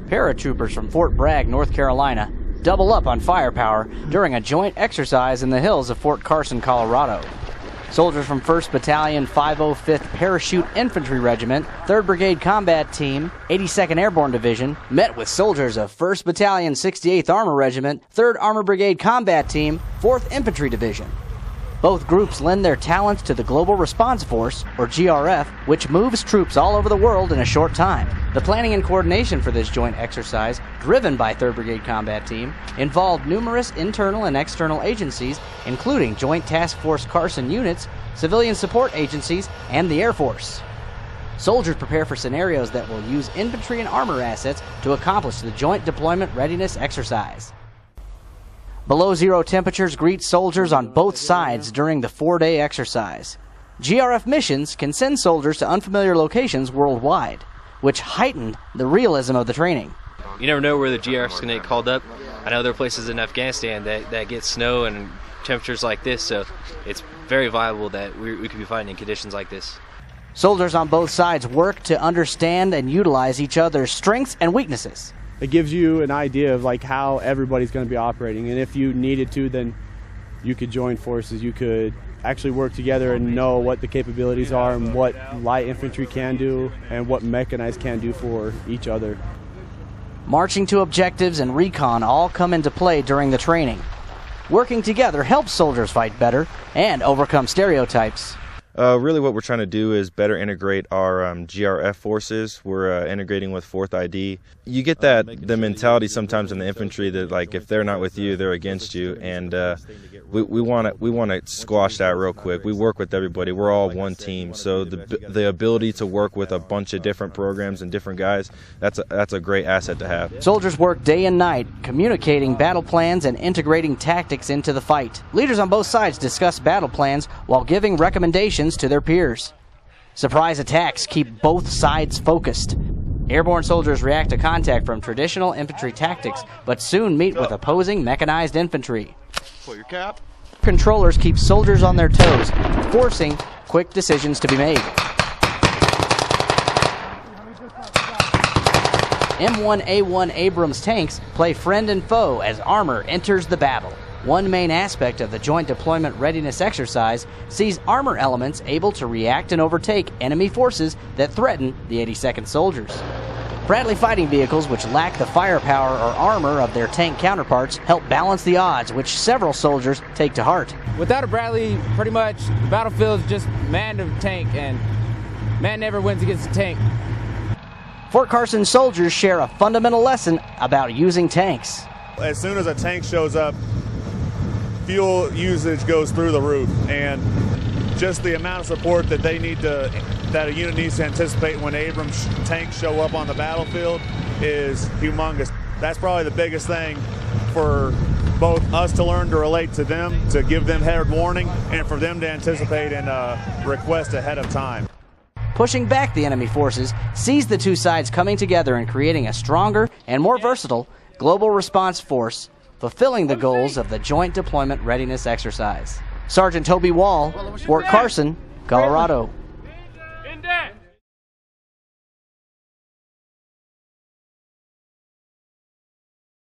Paratroopers from Fort Bragg, North Carolina, double up on firepower during a joint exercise in the hills of Fort Carson, Colorado. Soldiers from 1st Battalion, 505th Parachute Infantry Regiment, 3rd Brigade Combat Team, 82nd Airborne Division met with soldiers of 1st Battalion, 68th Armor Regiment, 3rd Armor Brigade Combat Team, 4th Infantry Division. Both groups lend their talents to the Global Response Force, or GRF, which moves troops all over the world in a short time. The planning and coordination for this joint exercise, driven by 3rd Brigade Combat Team, involved numerous internal and external agencies, including Joint Task Force Carson units, civilian support agencies, and the Air Force. Soldiers prepare for scenarios that will use infantry and armor assets to accomplish the Joint Deployment Readiness Exercise. Below zero temperatures greet soldiers on both sides during the 4-day exercise. GRF missions can send soldiers to unfamiliar locations worldwide, which heightened the realism of the training. You never know where the GRF's going to get called up. I know there are places in Afghanistan that get snow and temperatures like this, so it's very viable that we could be fighting in conditions like this. Soldiers on both sides work to understand and utilize each other's strengths and weaknesses. It gives you an idea of like how everybody's going to be operating, and if you needed to, then you could join forces. You could actually work together and know what the capabilities are and what light infantry can do and what mechanized can do for each other. Marching to objectives and recon all come into play during the training. Working together helps soldiers fight better and overcome stereotypes. Really what we're trying to do is better integrate our GRF forces. We're integrating with 4th ID. You get the mentality sometimes in the infantry that like if they're not with you, they're against you, and we want to squash that real quick. We work with everybody. We're all one team, so the ability to work with a bunch of different programs and different guys, that's a great asset to have. Soldiers work day and night, communicating battle plans and integrating tactics into the fight. Leaders on both sides discuss battle plans while giving recommendations to their peers. Surprise attacks keep both sides focused. Airborne soldiers react to contact from traditional infantry tactics, but soon meet with opposing mechanized infantry. Pull your cap. Controllers keep soldiers on their toes, forcing quick decisions to be made. M1A1 Abrams tanks play friend and foe as armor enters the battle. One main aspect of the Joint Deployment Readiness Exercise sees armor elements able to react and overtake enemy forces that threaten the 82nd soldiers. Bradley fighting vehicles, which lack the firepower or armor of their tank counterparts, help balance the odds, which several soldiers take to heart. Without a Bradley, pretty much the battlefield is just man to tank, and man never wins against a tank. Fort Carson soldiers share a fundamental lesson about using tanks. As soon as a tank shows up, fuel usage goes through the roof, and just the amount of support that that a unit needs to anticipate when Abrams tanks show up on the battlefield is humongous. That's probably the biggest thing for both us to learn to relate to them, to give them head warning, and for them to anticipate and request ahead of time. Pushing back the enemy forces sees the two sides coming together and creating a stronger and more versatile global response force, fulfilling the goals of the Joint Deployment Readiness Exercise. Sergeant Toby Wall, Fort Carson, Colorado.